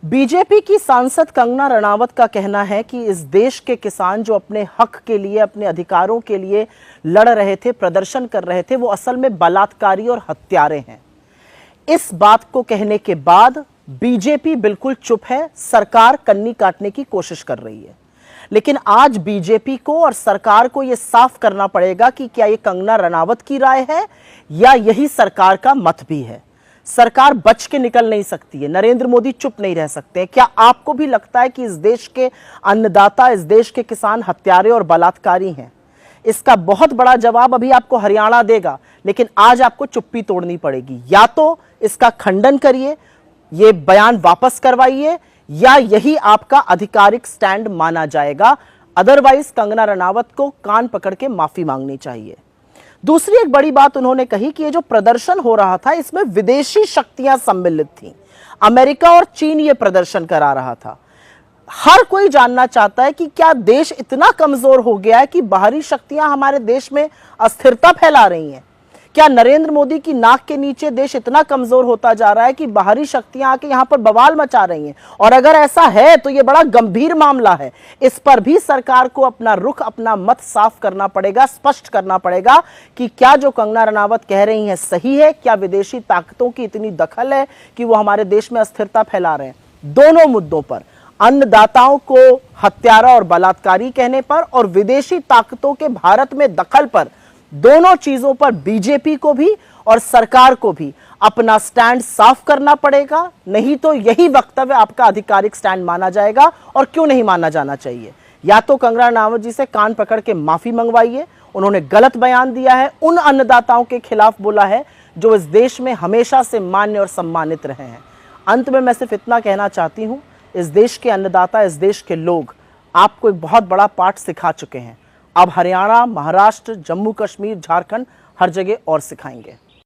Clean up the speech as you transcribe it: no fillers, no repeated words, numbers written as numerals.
BJP की सांसद कंगना रनावत का कहना है कि इस देश के किसान जो अपने हक के लिए, अपने अधिकारों के लिए लड़ रहे थे, प्रदर्शन कर रहे थे, वो असल में बलात्कारी और हत्यारे हैं। इस बात को कहने के बाद बीजेपी बिल्कुल चुप है, सरकार कन्नी काटने की कोशिश कर रही है। लेकिन आज बीजेपी को और सरकार को यह साफ करना पड़ेगा कि क्या ये कंगना रनावत की राय है या यही सरकार का मत भी है। सरकार बच के निकल नहीं सकती है, नरेंद्र मोदी चुप नहीं रह सकते हैं। क्या आपको भी लगता है कि इस देश के अन्नदाता, इस देश के किसान हत्यारे और बलात्कारी हैं? इसका बहुत बड़ा जवाब अभी आपको हरियाणा देगा, लेकिन आज आपको चुप्पी तोड़नी पड़ेगी। या तो इसका खंडन करिए, ये बयान वापस करवाइए, या यही आपका आधिकारिक स्टैंड माना जाएगा। अदरवाइज कंगना रनावत को कान पकड़ के माफी मांगनी चाहिए। दूसरी एक बड़ी बात उन्होंने कही कि ये जो प्रदर्शन हो रहा था, इसमें विदेशी शक्तियां सम्मिलित थीं। अमेरिका और चीन ये प्रदर्शन करा रहा था। हर कोई जानना चाहता है कि क्या देश इतना कमजोर हो गया है कि बाहरी शक्तियां हमारे देश में अस्थिरता फैला रही हैं? क्या नरेंद्र मोदी की नाक के नीचे देश इतना कमजोर होता जा रहा है कि बाहरी शक्तियां आके यहां पर बवाल मचा रही हैं? और अगर ऐसा है तो यह बड़ा गंभीर मामला है। इस पर भी सरकार को अपना रुख, अपना मत साफ करना पड़ेगा, स्पष्ट करना पड़ेगा कि क्या जो कंगना रनावत कह रही हैं सही है, क्या विदेशी ताकतों की इतनी दखल है कि वो हमारे देश में अस्थिरता फैला रहे हैं। दोनों मुद्दों पर, अन्नदाताओं को हत्यारा और बलात्कारी कहने पर और विदेशी ताकतों के भारत में दखल पर, दोनों चीजों पर बीजेपी को भी और सरकार को भी अपना स्टैंड साफ करना पड़ेगा। नहीं तो यही वक्तव्य आपका आधिकारिक स्टैंड माना जाएगा। और क्यों नहीं माना जाना चाहिए? या तो कंगना रनावत जी से कान पकड़ के माफी मंगवाइए, उन्होंने गलत बयान दिया है, उन अन्नदाताओं के खिलाफ बोला है जो इस देश में हमेशा से मान्य और सम्मानित रहे हैं। अंत में मैं सिर्फ इतना कहना चाहती हूं, इस देश के अन्नदाता, इस देश के लोग आपको एक बहुत बड़ा पाठ सिखा चुके हैं। अब हरियाणा, महाराष्ट्र, जम्मू कश्मीर, झारखंड, हर जगह और सिखाएंगे।